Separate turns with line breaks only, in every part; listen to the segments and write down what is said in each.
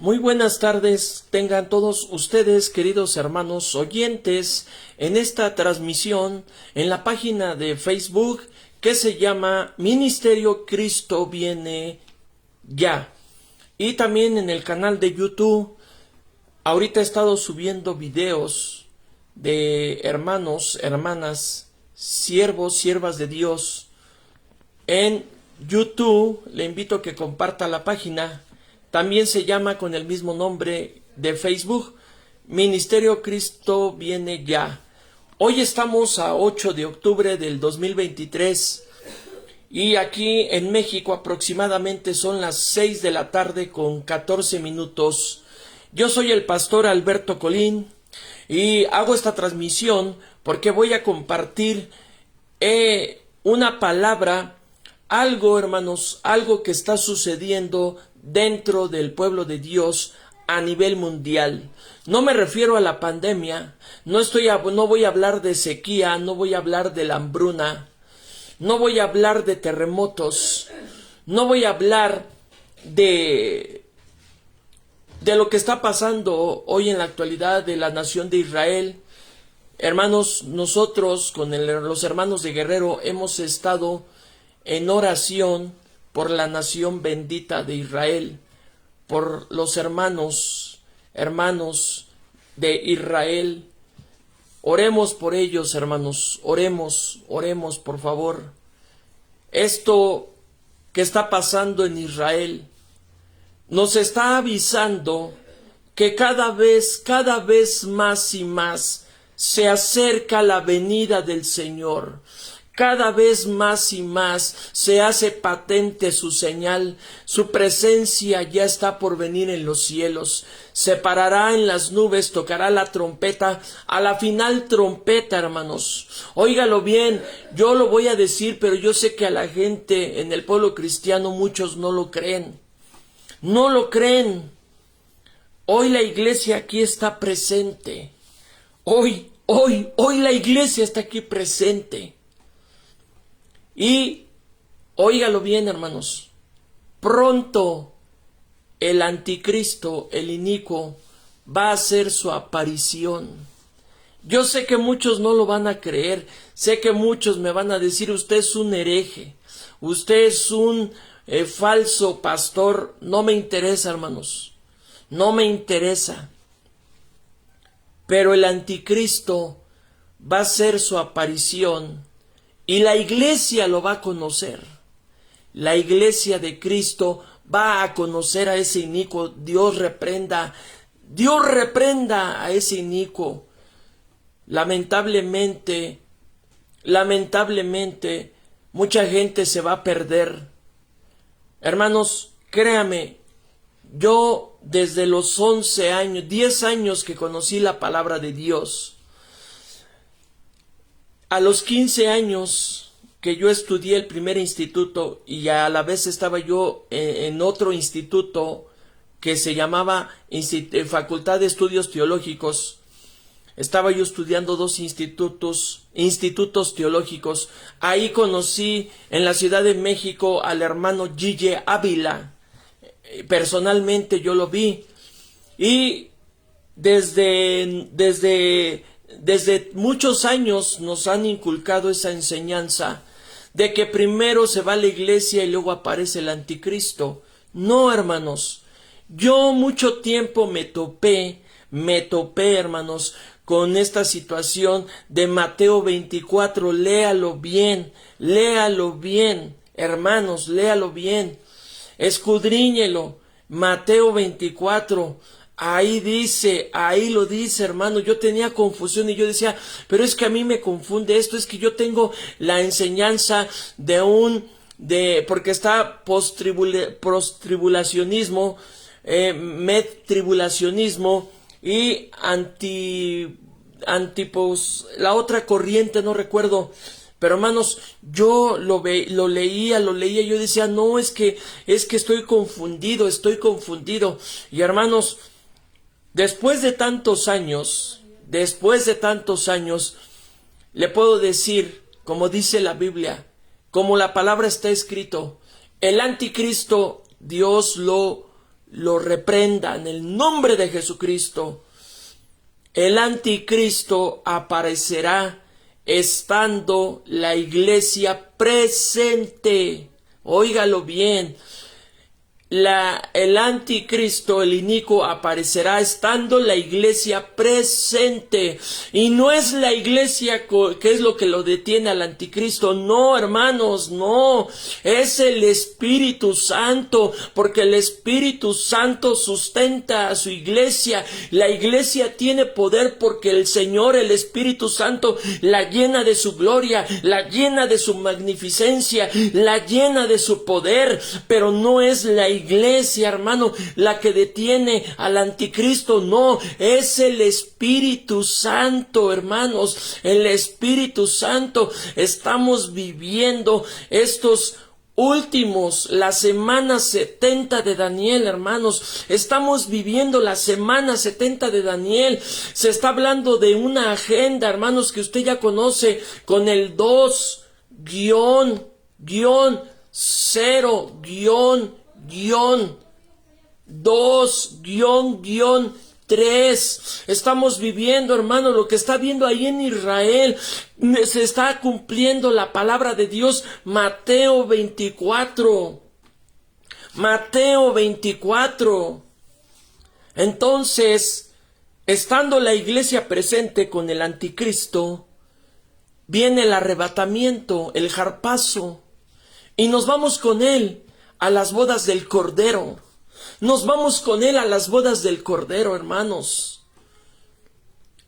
Muy buenas tardes tengan todos ustedes, queridos hermanos oyentes, en esta transmisión en la página de Facebook que se llama Ministerio Cristo Viene Ya, y también en el canal de YouTube. Ahorita he estado subiendo videos de hermanos, hermanas, siervos, siervas de Dios en YouTube. Le invito a que comparta la página. También se llama con el mismo nombre de Facebook, Ministerio Cristo Viene Ya. Hoy estamos a 8 de octubre del 2023 y aquí en México aproximadamente son las 6 de la tarde con 14 minutos. Yo soy el pastor Alberto Colín y hago esta transmisión porque voy a compartir una palabra, algo, hermanos, algo que está sucediendo dentro del pueblo de Dios a nivel mundial. No me refiero a la pandemia, no voy a hablar de sequía, no voy a hablar de la hambruna, no voy a hablar de terremotos, no voy a hablar de lo que está pasando hoy en la actualidad de la nación de Israel. Hermanos, nosotros con los hermanos de Guerrero hemos estado en oración por la nación bendita de Israel, por los hermanos de Israel. Oremos por ellos, hermanos, oremos por favor. Esto que está pasando en Israel nos está avisando que cada vez más y más se acerca la venida del Señor. Cada vez más y más se hace patente su señal, su presencia ya está por venir en los cielos, se parará en las nubes, tocará la trompeta, a la final trompeta, hermanos. Óigalo bien, yo lo voy a decir, pero yo sé que a la gente en el pueblo cristiano muchos no lo creen. No lo creen. Hoy la iglesia aquí está presente. Hoy la iglesia está aquí presente. Y óigalo bien, hermanos, pronto el anticristo, el inicuo, va a hacer su aparición. Yo sé que muchos no lo van a creer, sé que muchos me van a decir: usted es un hereje, usted es un falso pastor. No me interesa, hermanos, no me interesa. Pero el anticristo va a hacer su aparición. Y la iglesia lo va a conocer. La iglesia de Cristo va a conocer a ese inicuo. Dios reprenda a ese inicuo. Lamentablemente, mucha gente se va a perder. Hermanos, créame, yo desde los 11 años, 10 años que conocí la palabra de Dios, a los 15 años que yo estudié el primer instituto y a la vez estaba yo en otro instituto que se llamaba Facultad de Estudios Teológicos, estaba yo estudiando dos institutos teológicos. Ahí conocí en la Ciudad de México al hermano Gille Ávila. Personalmente yo lo vi y desde muchos años nos han inculcado esa enseñanza de que primero se va a la iglesia y luego aparece el anticristo. No, hermanos, yo mucho tiempo me topé, hermanos, con esta situación de Mateo 24. Léalo bien, hermanos, léalo bien, escudriñelo. Mateo 24. Ahí lo dice, hermano. Yo tenía confusión y yo decía, pero es que a mí me confunde esto, es que yo tengo la enseñanza porque está postribulacionismo, medtribulacionismo y la otra corriente, no recuerdo. Pero hermanos, yo lo leía, yo decía, no, es que estoy confundido. Y hermanos, después de tantos años, le puedo decir, como dice la Biblia, como la palabra está escrito, el anticristo Dios lo lo reprenda en el nombre de Jesucristo. El anticristo aparecerá estando la iglesia presente. Óigalo bien. El anticristo, el inicuo, aparecerá estando la iglesia presente. Y no es la iglesia que es lo que lo detiene al anticristo. No, hermanos, no. Es el Espíritu Santo, porque el Espíritu Santo sustenta a su iglesia. La iglesia tiene poder porque el Señor, el Espíritu Santo, la llena de su gloria, la llena de su magnificencia, la llena de su poder. Pero no es la iglesia, hermano, la que detiene al anticristo. No, es el Espíritu Santo, hermanos, el Espíritu Santo. Estamos viviendo estos últimos, la semana 70 de Daniel, hermanos. Estamos viviendo la semana 70 de Daniel. Se está hablando de una agenda, hermanos, que usted ya conoce, con el 2-0-2-3. Estamos viviendo, hermano, lo que está viendo ahí en Israel. Se está cumpliendo la palabra de Dios. Mateo 24. Mateo 24. Entonces, estando la iglesia presente con el anticristo, viene el arrebatamiento, el jarpazo, y nos vamos con él a las bodas del Cordero. Nos vamos con él a las bodas del Cordero, hermanos.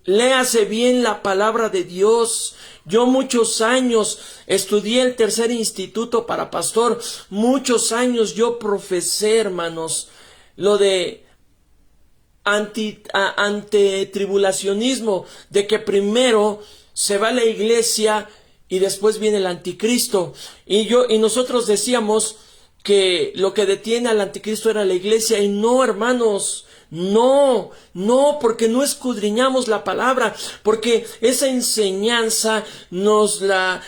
Léase bien la palabra de Dios. Yo muchos años estudié el tercer instituto para pastor. Muchos años yo profesé, hermanos, lo de antitribulacionismo, de que primero se va la iglesia y después viene el anticristo. Y nosotros decíamos que lo que detiene al anticristo era la iglesia, y no, hermanos, no, porque no escudriñamos la palabra, porque esa enseñanza nos la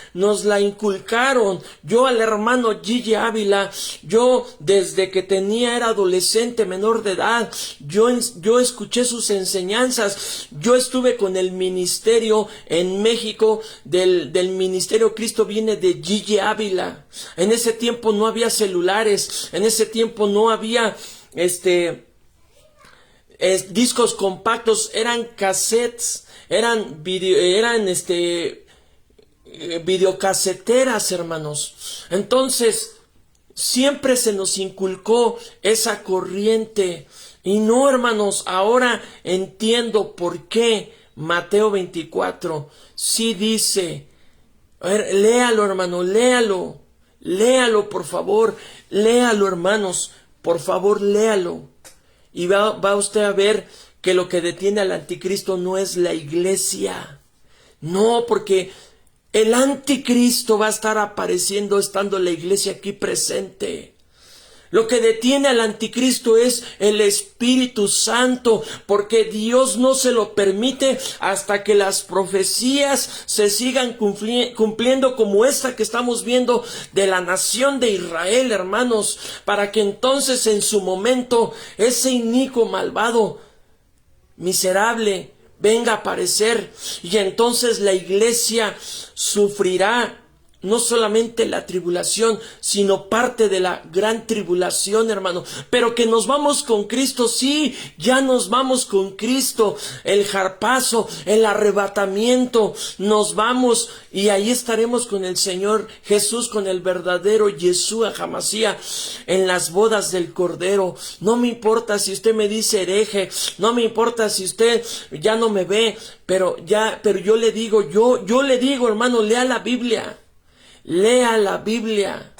inculcaron. Yo al hermano Gigi Ávila, yo desde que era adolescente, menor de edad, yo escuché sus enseñanzas. Yo estuve con el ministerio en México, del ministerio Cristo Viene de Gigi Ávila. En ese tiempo no había celulares, en ese tiempo no había discos compactos, eran cassettes, eran videocaseteras, hermanos. Entonces, siempre se nos inculcó esa corriente. Y no, hermanos, ahora entiendo por qué Mateo 24 sí dice. A ver, léalo, hermano, léalo, por favor, léalo, hermanos, por favor, léalo. Y va usted a ver que lo que detiene al anticristo no es la iglesia. No, porque el anticristo va a estar apareciendo estando la iglesia aquí presente. Lo que detiene al anticristo es el Espíritu Santo, porque Dios no se lo permite hasta que las profecías se sigan cumpliendo, como esta que estamos viendo de la nación de Israel, hermanos, para que entonces en su momento ese inicuo, malvado, miserable venga a aparecer, y entonces la iglesia sufrirá no solamente la tribulación, sino parte de la gran tribulación, hermano. Pero que nos vamos con Cristo, sí, ya nos vamos con Cristo. El jarpazo, el arrebatamiento, nos vamos y ahí estaremos con el Señor Jesús, con el verdadero Yeshua Hamashiach, en las bodas del Cordero. No me importa si usted me dice hereje, no me importa si usted ya no me ve, pero yo le digo, yo le digo, hermano, lea la Biblia. Lea la Biblia.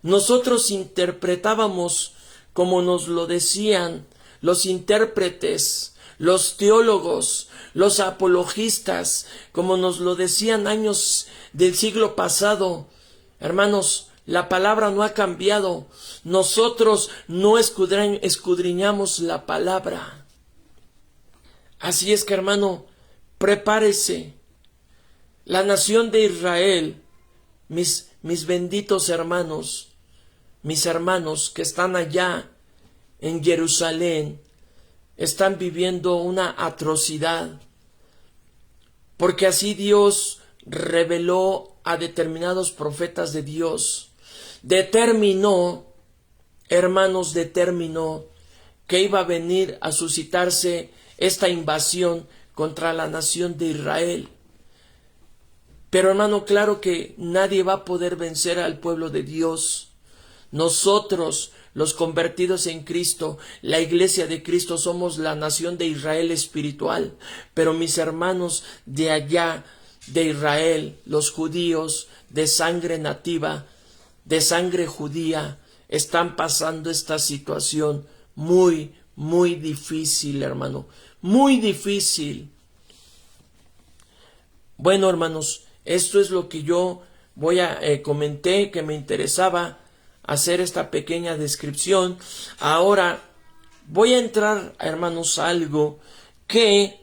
Nosotros interpretábamos como nos lo decían los intérpretes, los teólogos, los apologistas, como nos lo decían años del siglo pasado. Hermanos, la palabra no ha cambiado. Nosotros no escudriñamos la palabra. Así es que, hermano, prepárese. La nación de Israel, mis benditos hermanos, mis hermanos que están allá en Jerusalén están viviendo una atrocidad, porque así Dios reveló a determinados profetas de Dios. Determinó, hermanos, determinó que iba a venir a suscitarse esta invasión contra la nación de Israel. Pero, hermano, claro que nadie va a poder vencer al pueblo de Dios. Nosotros, los convertidos en Cristo, la iglesia de Cristo, somos la nación de Israel espiritual. Pero mis hermanos de allá, de Israel, los judíos de sangre nativa, de sangre judía, están pasando esta situación muy, muy difícil, hermano. Muy difícil. Bueno, hermanos, esto es lo que yo comenté, que me interesaba hacer esta pequeña descripción. Ahora voy a entrar, hermanos, a algo que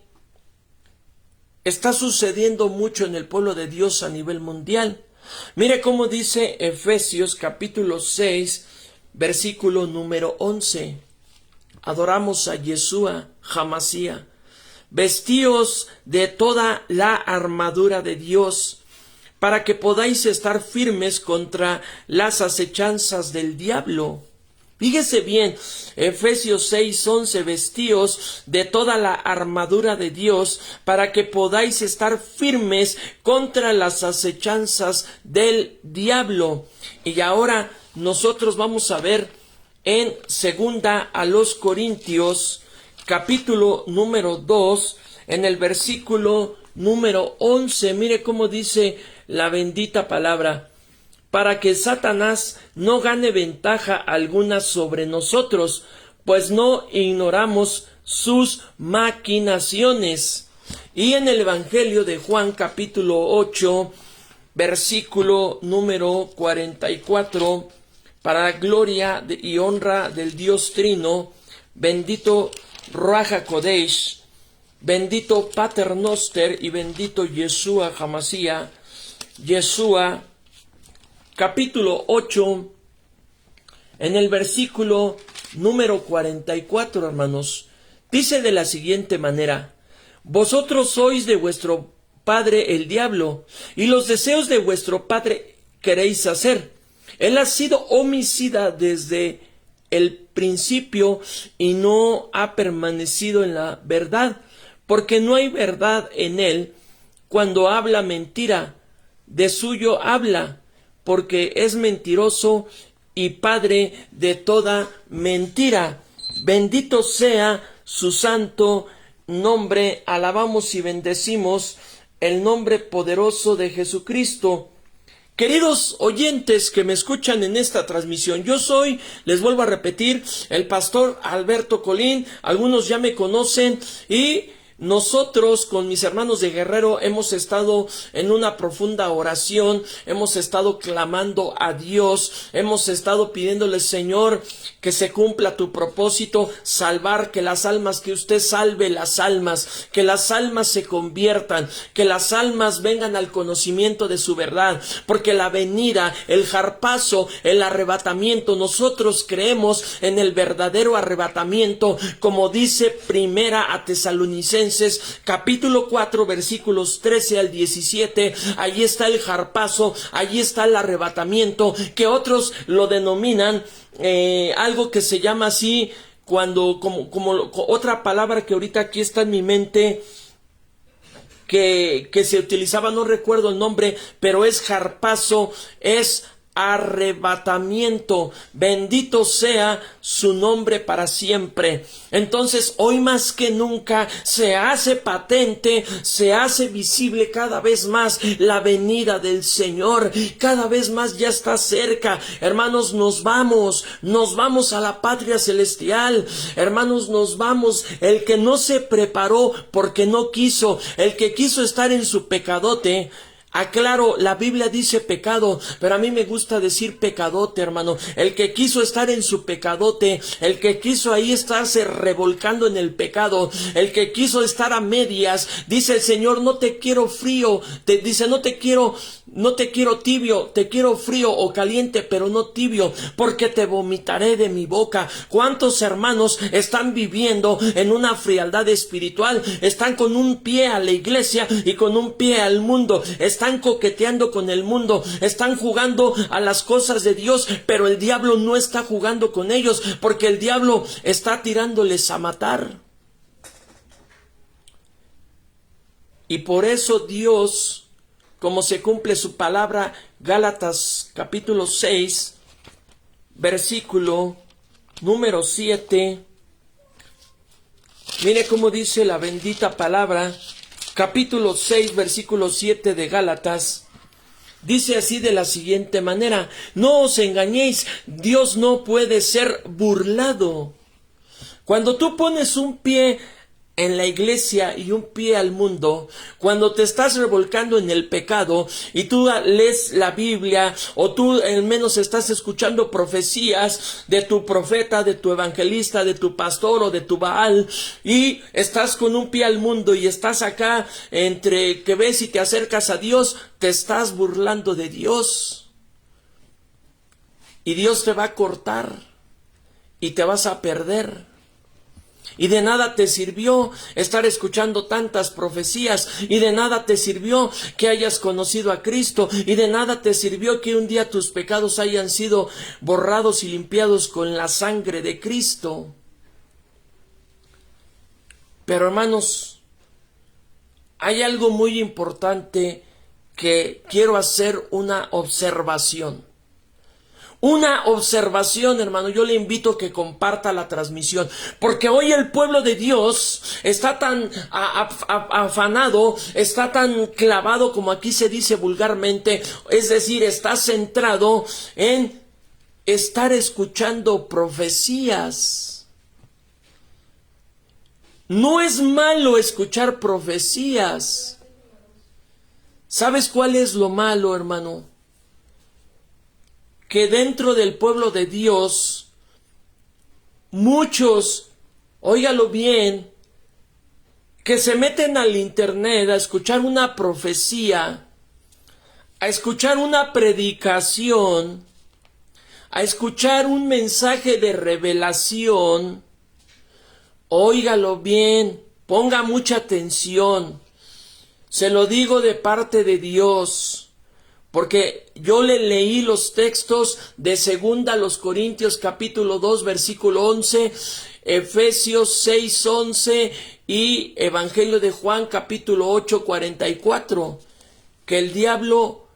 está sucediendo mucho en el pueblo de Dios a nivel mundial. Mire cómo dice Efesios capítulo 6, versículo número 11. Adoramos a Yeshua Hamashiach. Vestíos de toda la armadura de Dios, para que podáis estar firmes contra las acechanzas del diablo. Fíjese bien, Efesios 6:11, vestíos de toda la armadura de Dios, para que podáis estar firmes contra las acechanzas del diablo. Y ahora nosotros vamos a ver en segunda a los Corintios, capítulo número 2, en el versículo número 11, mire cómo dice la bendita palabra: para que Satanás no gane ventaja alguna sobre nosotros, pues no ignoramos sus maquinaciones. Y en el Evangelio de Juan, capítulo 8, versículo número 44, para gloria y honra del Dios Trino, bendito Ruach HaKodesh, bendito Pater Noster y bendito Yeshua Hamashiach. Yeshua, capítulo 8, en el versículo número 44, hermanos, dice de la siguiente manera: vosotros sois de vuestro padre el diablo, y los deseos de vuestro padre queréis hacer. Él ha sido homicida desde el principio y no ha permanecido en la verdad, porque no hay verdad en él. Cuando habla mentira, de suyo habla, porque es mentiroso y padre de toda mentira. Bendito sea su santo nombre. Alabamos y bendecimos el nombre poderoso de Jesucristo. Queridos oyentes que me escuchan en esta transmisión, yo soy, les vuelvo a repetir, el pastor Alberto Colín. Algunos ya me conocen y nosotros con mis hermanos de Guerrero hemos estado en una profunda oración, hemos estado clamando a Dios, hemos estado pidiéndole: Señor, que se cumpla tu propósito, salvar, que las almas, que usted salve las almas, que las almas se conviertan, que las almas vengan al conocimiento de su verdad, porque la venida, el jarpazo, el arrebatamiento, nosotros creemos en el verdadero arrebatamiento, como dice Primera a Tesalonicenses capítulo 4 versículos 13 al 17, allí está el jarpazo, allí está el arrebatamiento, que otros lo denominan algo que se llama así, como otra palabra que ahorita aquí está en mi mente, que se utilizaba, no recuerdo el nombre, pero es jarpazo, es arrebatamiento. Bendito sea su nombre para siempre. Entonces, hoy más que nunca se hace patente, se hace visible cada vez más la venida del Señor. Cada vez más ya está cerca. Hermanos, nos vamos a la patria celestial. Hermanos, nos vamos. El que no se preparó porque no quiso, el que quiso estar en su pecadote. Aclaro, la Biblia dice pecado, pero a mí me gusta decir pecadote, hermano. El que quiso estar en su pecadote, el que quiso ahí estarse revolcando en el pecado, el que quiso estar a medias, dice el Señor: no te quiero frío, dice: no te quiero No te quiero tibio, te quiero frío o caliente, pero no tibio, porque te vomitaré de mi boca. ¿Cuántos hermanos están viviendo en una frialdad espiritual? Están con un pie a la iglesia y con un pie al mundo. Están coqueteando con el mundo. Están jugando a las cosas de Dios, pero el diablo no está jugando con ellos, porque el diablo está tirándoles a matar. Y por eso Dios, como se cumple su palabra, Gálatas capítulo 6, versículo número 7. Mire cómo dice la bendita palabra, capítulo 6, versículo 7 de Gálatas. Dice así de la siguiente manera: no os engañéis, Dios no puede ser burlado. Cuando tú pones un pie en la iglesia y un pie al mundo, cuando te estás revolcando en el pecado y tú lees la Biblia, o tú al menos estás escuchando profecías de tu profeta, de tu evangelista, de tu pastor o de tu Baal, y estás con un pie al mundo y estás acá entre que ves y te acercas a Dios, te estás burlando de Dios. Y Dios te va a cortar y te vas a perder. Y de nada te sirvió estar escuchando tantas profecías, y de nada te sirvió que hayas conocido a Cristo, y de nada te sirvió que un día tus pecados hayan sido borrados y limpiados con la sangre de Cristo. Pero hermanos, hay algo muy importante que quiero hacer una observación. Una observación, hermano. Yo le invito a que comparta la transmisión, porque hoy el pueblo de Dios está tan afanado, está tan clavado, como aquí se dice vulgarmente, es decir, está centrado en estar escuchando profecías. No es malo escuchar profecías. ¿Sabes cuál es lo malo, hermano? Que dentro del pueblo de Dios, muchos, óigalo bien, que se meten al internet a escuchar una profecía, a escuchar una predicación, a escuchar un mensaje de revelación. Óigalo bien, ponga mucha atención, se lo digo de parte de Dios. Porque yo le leí los textos de 2 Corintios capítulo 2 versículo 11, Efesios 6, 11 y Evangelio de Juan capítulo 8, 44, que el diablo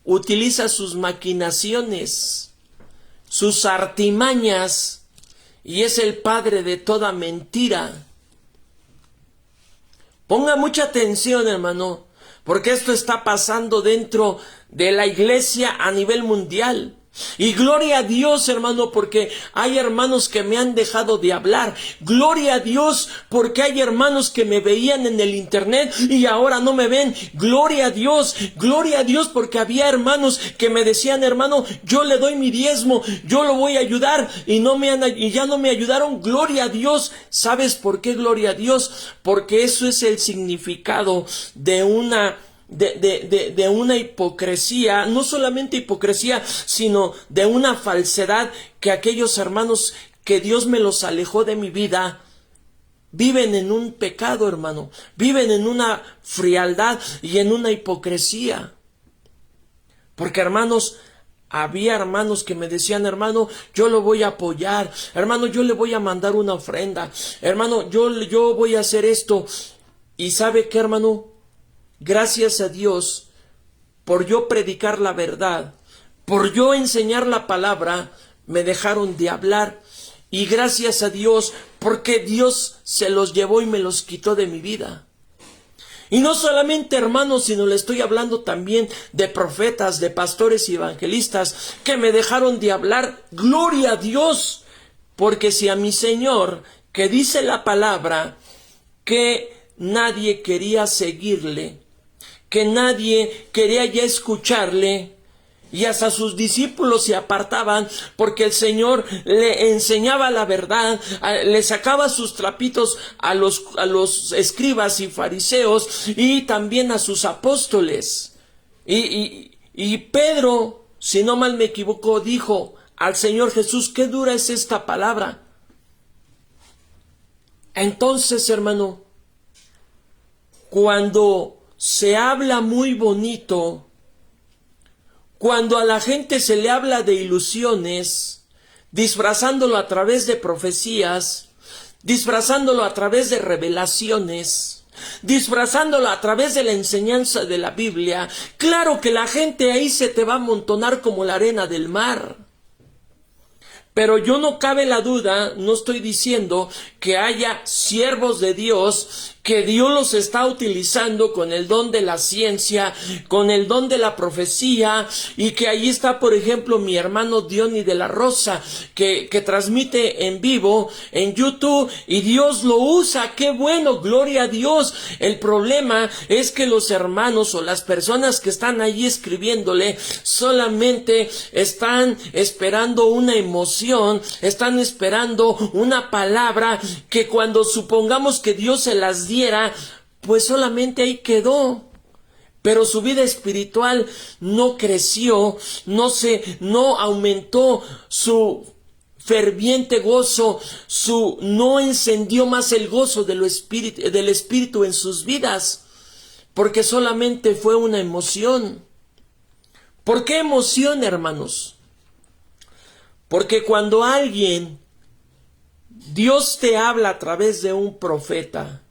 utiliza sus maquinaciones, sus artimañas, y es el padre de toda mentira. Ponga mucha atención, hermano, porque esto está pasando dentro de la iglesia a nivel mundial. Y gloria a Dios, hermano, porque hay hermanos que me han dejado de hablar. Gloria a Dios, porque hay hermanos que me veían en el internet y ahora no me ven. Gloria a Dios, porque había hermanos que me decían: hermano, yo le doy mi diezmo, yo lo voy a ayudar, y ya no me ayudaron. Gloria a Dios. ¿Sabes por qué gloria a Dios? Porque eso es el significado de una hipocresía, no solamente hipocresía, sino de una falsedad, que aquellos hermanos que Dios me los alejó de mi vida viven en un pecado, hermano, viven en una frialdad y en una hipocresía. Porque, hermanos, había hermanos que me decían: hermano, yo lo voy a apoyar, hermano, yo le voy a mandar una ofrenda, hermano, yo voy a hacer esto. Y ¿sabe qué, hermano? Gracias a Dios por yo predicar la verdad, por yo enseñar la palabra, me dejaron de hablar. Y gracias a Dios, porque Dios se los llevó y me los quitó de mi vida. Y no solamente, hermanos, sino le estoy hablando también de profetas, de pastores y evangelistas que me dejaron de hablar. Gloria a Dios, porque si a mi Señor, que dice la palabra que nadie quería seguirle, que nadie quería ya escucharle, y hasta sus discípulos se apartaban, porque el Señor le enseñaba la verdad, le sacaba sus trapitos a los escribas y fariseos, y también a sus apóstoles. Y Pedro, si no mal me equivoco, dijo al Señor Jesús, qué dura es esta palabra. Entonces, hermano, cuando se habla muy bonito, cuando a la gente se le habla de ilusiones, disfrazándolo a través de profecías, disfrazándolo a través de revelaciones, disfrazándolo a través de la enseñanza de la Biblia, claro que la gente ahí se te va a amontonar como la arena del mar. Pero yo no cabe la duda, no estoy diciendo que haya siervos de Dios, que Dios los está utilizando con el don de la ciencia, con el don de la profecía, y que ahí está, por ejemplo, mi hermano Diony de la Rosa, que transmite en vivo en YouTube, y Dios lo usa. ¡Qué bueno! ¡Gloria a Dios! El problema es que los hermanos o las personas que están ahí escribiéndole solamente están esperando una emoción, están esperando una palabra que cuando supongamos que Dios se las diera, pues solamente ahí quedó. Pero su vida espiritual no creció, no aumentó su ferviente gozo, no encendió más el gozo del Espíritu en sus vidas, porque solamente fue una emoción. ¿Por qué emoción, hermanos? Porque cuando Dios te habla a través de un profeta,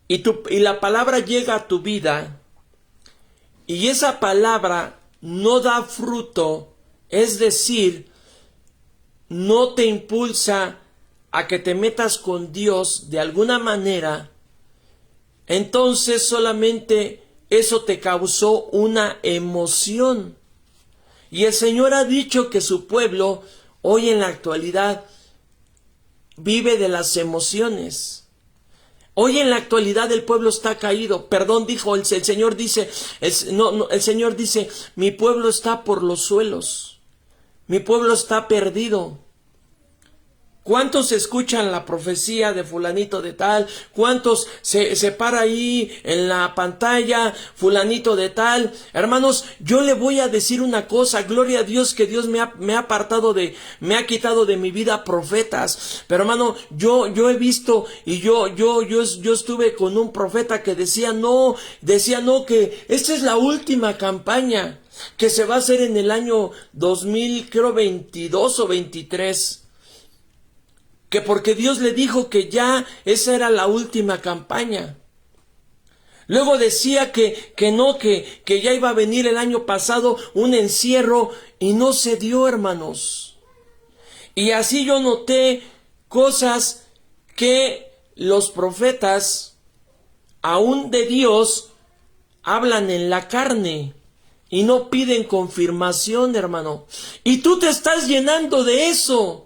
y la palabra llega a tu vida, y esa palabra no da fruto, es decir, no te impulsa a que te metas con Dios de alguna manera, entonces solamente eso te causó una emoción. Y el Señor ha dicho que su pueblo, hoy en la actualidad, vive de las emociones. Hoy en la actualidad el pueblo está caído. Perdón, dijo el Señor dice, el Señor dice, mi pueblo está por los suelos. Mi pueblo está perdido. ¿Cuántos escuchan la profecía de fulanito de tal? ¿Cuántos se para ahí en la pantalla, fulanito de tal? Hermanos, yo le voy a decir una cosa, gloria a Dios que Dios me ha quitado de mi vida profetas. Pero hermano, yo he visto y yo estuve con un profeta que decía no, que esta es la última campaña que se va a hacer en el año 2022 o 23. Que porque Dios le dijo que ya esa era la última campaña. Luego decía que ya iba a venir el año pasado un encierro y no se dio, hermanos. Y así yo noté cosas que los profetas, aún de Dios, hablan en la carne y no piden confirmación, hermano. Y tú te estás llenando de eso.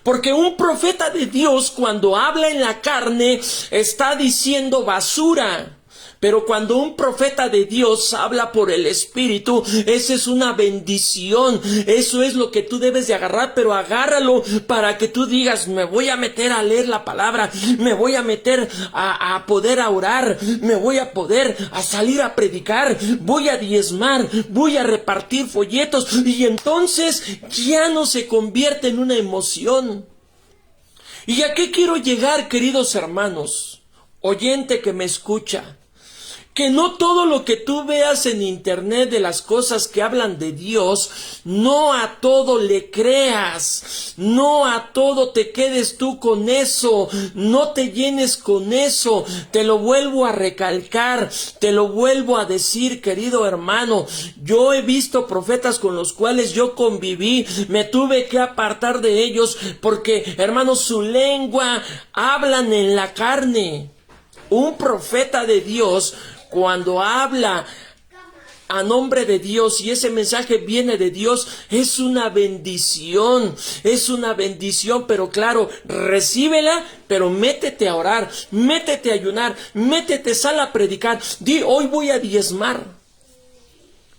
Porque un profeta de Dios cuando habla en la carne está diciendo basura. Pero cuando un profeta de Dios habla por el Espíritu, esa es una bendición. Eso es lo que tú debes de agarrar, pero agárralo para que tú digas, me voy a meter a leer la palabra, me voy a meter a poder a orar, me voy a poder a salir a predicar, voy a diezmar, voy a repartir folletos, y entonces ya no se convierte en una emoción. ¿Y a qué quiero llegar, queridos hermanos? Oyente que me escucha. Que no todo lo que tú veas en internet de las cosas que hablan de Dios, no a todo le creas, no a todo te quedes tú con eso, no te llenes con eso. Te lo vuelvo a recalcar, te lo vuelvo a decir, querido hermano. Yo he visto profetas con los cuales yo conviví, me tuve que apartar de ellos porque, hermano, su lengua hablan en la carne. Un profeta de Dios, cuando habla a nombre de Dios y ese mensaje viene de Dios, es una bendición, pero claro, recíbela, pero métete a orar, métete a ayunar, sal a predicar, hoy voy a diezmar,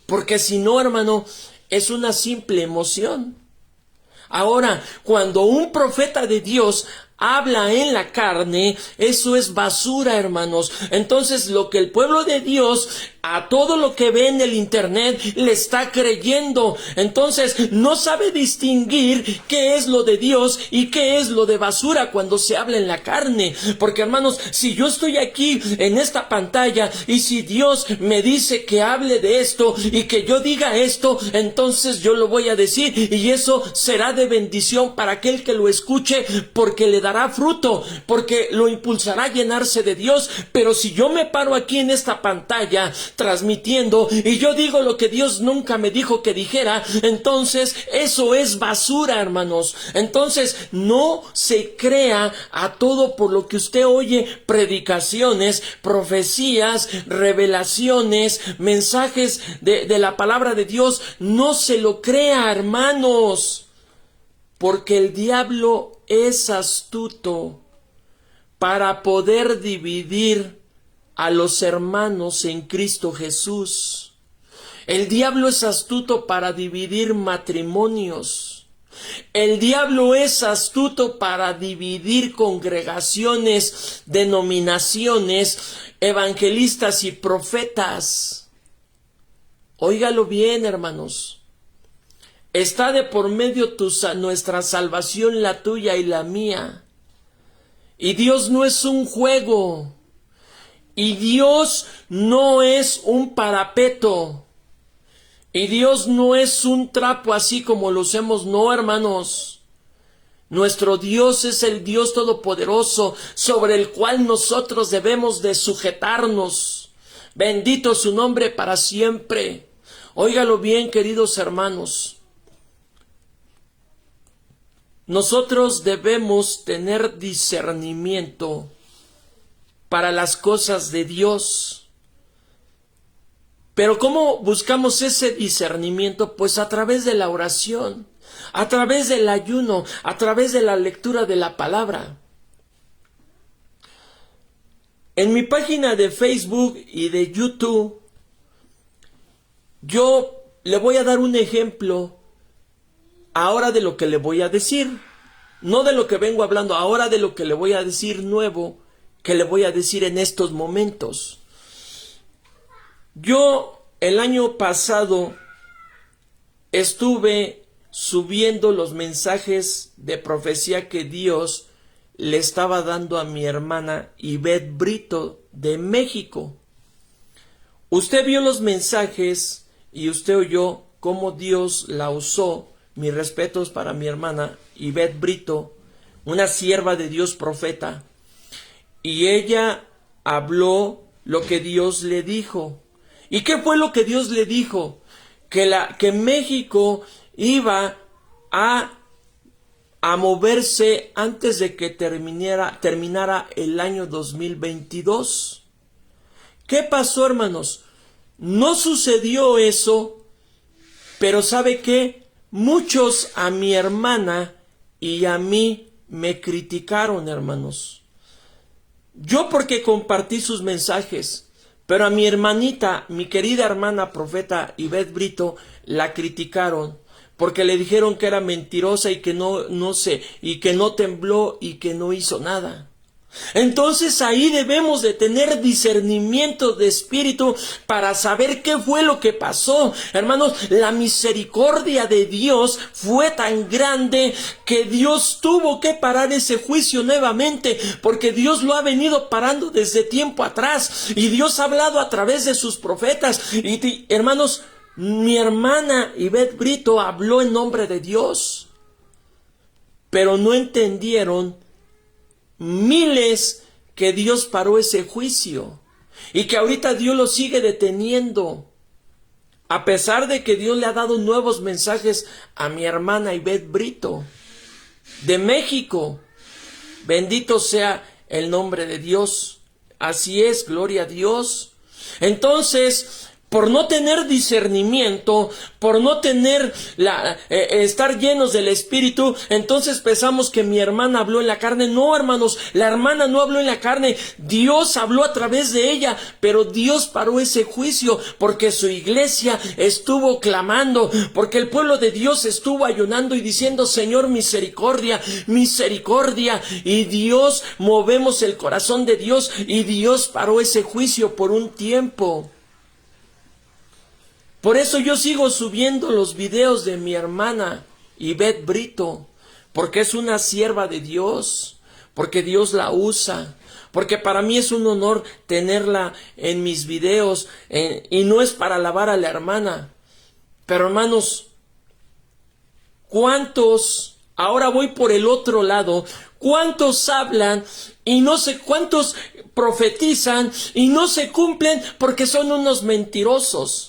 porque si no, hermano, es una simple emoción. Ahora, cuando un profeta de Dios habla en la carne, eso es basura, hermanos. Entonces, lo que el pueblo de Dios, a todo lo que ve en el internet, le está creyendo. Entonces, no sabe distinguir qué es lo de Dios y qué es lo de basura cuando se habla en la carne. Porque, hermanos, si yo estoy aquí en esta pantalla y si Dios me dice que hable de esto y que yo diga esto, entonces yo lo voy a decir, y eso será de bendición para aquel que lo escuche, porque le dará fruto, porque lo impulsará a llenarse de Dios. Pero si yo me paro aquí en esta pantalla transmitiendo y yo digo lo que Dios nunca me dijo que dijera, entonces eso es basura, hermanos. Entonces no se crea a todo por lo que usted oye: predicaciones, profecías, revelaciones, mensajes de la palabra de Dios. No se lo crea, hermanos, porque el diablo es astuto para poder dividir a los hermanos en Cristo Jesús. El diablo es astuto para dividir matrimonios. El diablo es astuto para dividir congregaciones, denominaciones, evangelistas y profetas. Óigalo bien, hermanos. Está de por medio nuestra salvación, la tuya y la mía. Y Dios no es un juego. Y Dios no es un parapeto. Y Dios no es un trapo así como lo hacemos. No, hermanos. Nuestro Dios es el Dios todopoderoso, sobre el cual nosotros debemos de sujetarnos. Bendito su nombre para siempre. Óigalo bien, queridos hermanos. Nosotros debemos tener discernimiento para las cosas de Dios. Pero ¿cómo buscamos ese discernimiento? Pues a través de la oración, a través del ayuno, a través de la lectura de la palabra. En mi página de Facebook y de YouTube, yo le voy a dar un ejemplo ahora de lo que le voy a decir. No de lo que vengo hablando, ahora de lo que le voy a decir nuevo, que le voy a decir en estos momentos. Yo el año pasado estuve subiendo los mensajes de profecía que Dios le estaba dando a mi hermana Ivette Brito de México. Usted vio los mensajes y usted oyó cómo Dios la usó. Mis respetos para mi hermana Ivette Brito, una sierva de Dios, profeta. Y ella habló lo que Dios le dijo. ¿Y qué fue lo que Dios le dijo? Que México iba a moverse antes de que terminara el año 2022. ¿Qué pasó, hermanos? No sucedió eso, pero ¿sabe qué? Muchos a mi hermana y a mí me criticaron, hermanos. Yo porque compartí sus mensajes, pero a mi hermanita, mi querida hermana profeta Ivette Brito, la criticaron porque le dijeron que era mentirosa y que y que no tembló y que no hizo nada. Entonces ahí debemos de tener discernimiento de espíritu para saber qué fue lo que pasó. Hermanos, la misericordia de Dios fue tan grande que Dios tuvo que parar ese juicio nuevamente, porque Dios lo ha venido parando desde tiempo atrás y Dios ha hablado a través de sus profetas. Y hermanos, mi hermana Ivette Brito habló en nombre de Dios, pero no entendieron miles que Dios paró ese juicio y que ahorita Dios lo sigue deteniendo, a pesar de que Dios le ha dado nuevos mensajes a mi hermana Ivette Brito de México. Bendito sea el nombre de Dios. Así es, gloria a Dios. Entonces, por no tener discernimiento, por no tener estar llenos del Espíritu, entonces pensamos que mi hermana habló en la carne. No, hermanos, la hermana no habló en la carne, Dios habló a través de ella, pero Dios paró ese juicio porque su iglesia estuvo clamando, porque el pueblo de Dios estuvo ayunando y diciendo: Señor, misericordia, misericordia. Y Dios, movemos el corazón de Dios, y Dios paró ese juicio por un tiempo. Por eso yo sigo subiendo los videos de mi hermana Ivette Brito, porque es una sierva de Dios, porque Dios la usa, porque para mí es un honor tenerla en mis videos, y no es para alabar a la hermana. Pero hermanos, ¿cuántos, ahora voy por el otro lado, cuántos hablan y no sé, cuántos profetizan y no se cumplen porque son unos mentirosos?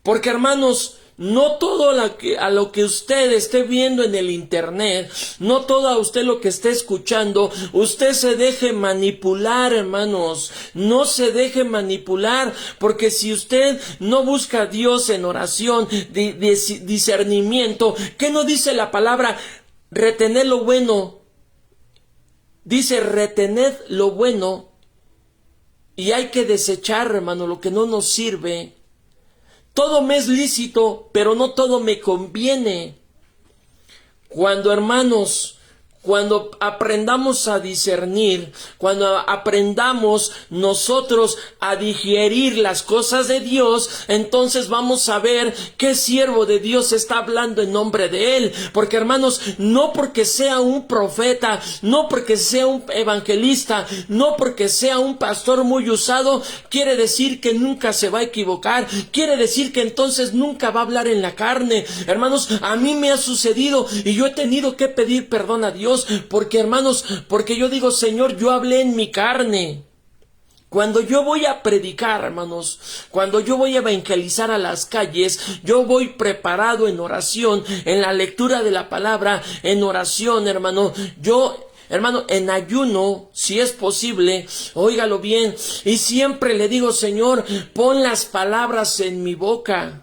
Porque, hermanos, no todo a lo que usted esté viendo en el internet, no todo a usted lo que esté escuchando, usted se deje manipular, hermanos. No se deje manipular, porque si usted no busca a Dios en oración, discernimiento, ¿qué no dice la palabra? Retener lo bueno. Dice: retened lo bueno, y hay que desechar, hermano, lo que no nos sirve. Todo me es lícito, pero no todo me conviene. Cuando, hermanos, cuando aprendamos a discernir, cuando aprendamos nosotros a digerir las cosas de Dios, entonces vamos a ver qué siervo de Dios está hablando en nombre de Él. Porque, hermanos, no porque sea un profeta, no porque sea un evangelista, no porque sea un pastor muy usado, quiere decir que nunca se va a equivocar, quiere decir que entonces nunca va a hablar en la carne. Hermanos, a mí me ha sucedido y yo he tenido que pedir perdón a Dios, porque, hermanos, porque yo digo: Señor, yo hablé en mi carne. Cuando yo voy a predicar, hermanos, cuando yo voy a evangelizar a las calles, yo voy preparado en oración, en la lectura de la palabra, en oración, hermano. Hermano, en ayuno, si es posible, óigalo bien, y siempre le digo: Señor, pon las palabras en mi boca.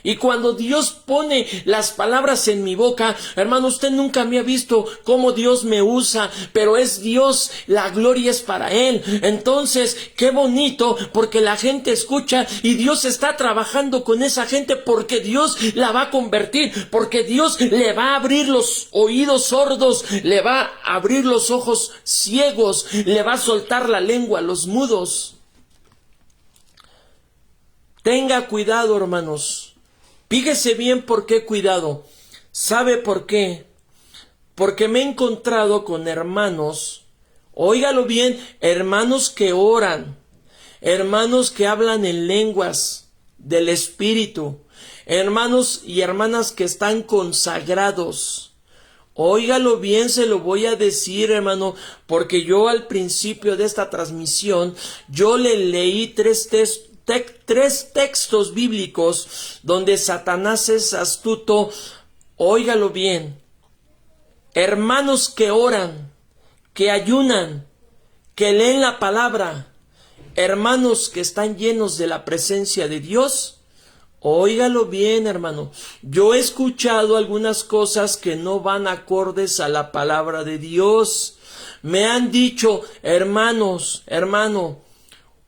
Y cuando Dios pone las palabras en mi boca, hermano, usted nunca me ha visto cómo Dios me usa, pero es Dios, la gloria es para Él. Entonces, qué bonito, porque la gente escucha y Dios está trabajando con esa gente, porque Dios la va a convertir, porque Dios le va a abrir los oídos sordos, le va a abrir los ojos ciegos, le va a soltar la lengua a los mudos. Tenga cuidado, hermanos. Fíjese bien por qué cuidado. ¿Sabe por qué? Porque me he encontrado con hermanos, óigalo bien, hermanos que oran, hermanos que hablan en lenguas del Espíritu, hermanos y hermanas que están consagrados. Óigalo bien, se lo voy a decir, hermano, porque yo al principio de esta transmisión, yo le leí tres textos bíblicos donde Satanás es astuto. Óigalo bien. Hermanos que oran, que ayunan, que leen la palabra, hermanos que están llenos de la presencia de Dios. Óigalo bien, hermano. Yo he escuchado algunas cosas que no van acordes a la palabra de Dios. Me han dicho: hermano,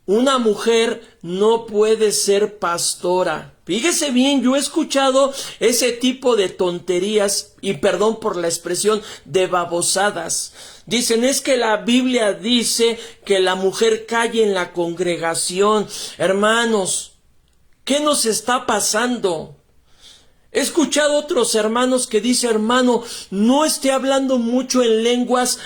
una mujer no puede ser pastora. Fíjese bien, yo he escuchado ese tipo de tonterías, y perdón por la expresión, de babosadas. Dicen: es que la Biblia dice que la mujer calle en la congregación. Hermanos, ¿qué nos está pasando? He escuchado otros hermanos que dicen: hermano, no esté hablando mucho en lenguas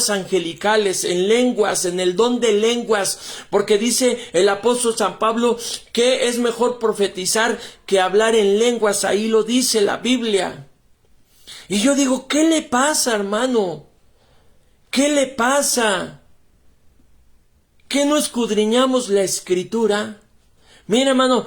angelicales, en el don de lenguas, porque dice el apóstol San Pablo que es mejor profetizar que hablar en lenguas. Ahí lo dice la Biblia. Y yo digo: ¿qué le pasa, hermano? ¿Qué le pasa? ¿Qué no escudriñamos la Escritura? Mira, hermano,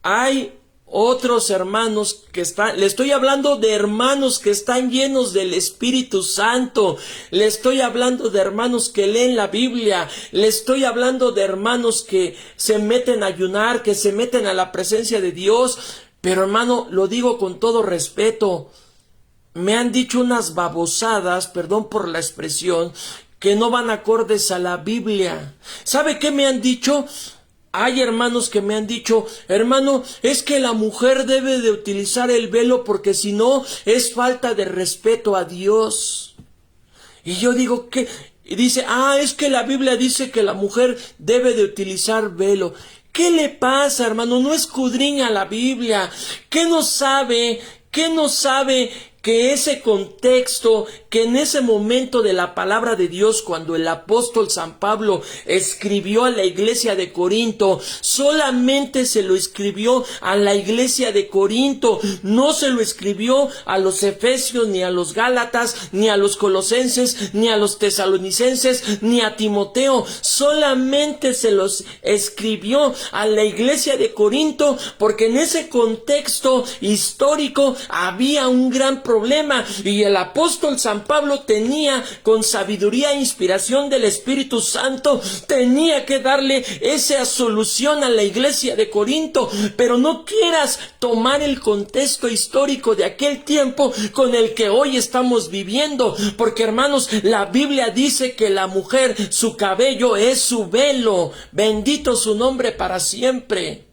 hay otros hermanos que están, le estoy hablando de hermanos que están llenos del Espíritu Santo, le estoy hablando de hermanos que leen la Biblia, le estoy hablando de hermanos que se meten a ayunar, que se meten a la presencia de Dios, pero hermano, lo digo con todo respeto, me han dicho unas babosadas, perdón por la expresión, que no van acordes a la Biblia. ¿Sabe qué me han dicho? Hay hermanos que me han dicho, hermano, es que la mujer debe de utilizar el velo porque si no es falta de respeto a Dios. Y yo digo, ¿qué? Y dice, es que la Biblia dice que la mujer debe de utilizar velo. ¿Qué le pasa, hermano? No escudriña la Biblia. ¿Qué no sabe? ¿Qué no sabe? Que ese contexto, que en ese momento de la palabra de Dios, cuando el apóstol San Pablo escribió a la iglesia de Corinto, solamente se lo escribió a la iglesia de Corinto, no se lo escribió a los efesios, ni a los gálatas, ni a los colosenses, ni a los tesalonicenses, ni a Timoteo, solamente se los escribió a la iglesia de Corinto, porque en ese contexto histórico había un gran problema y el apóstol San Pablo tenía, con sabiduría e inspiración del Espíritu Santo, tenía que darle esa solución a la iglesia de Corinto. Pero no quieras tomar el contexto histórico de aquel tiempo con el que hoy estamos viviendo, porque hermanos, la Biblia dice que la mujer, su cabello es su velo, bendito su nombre para siempre.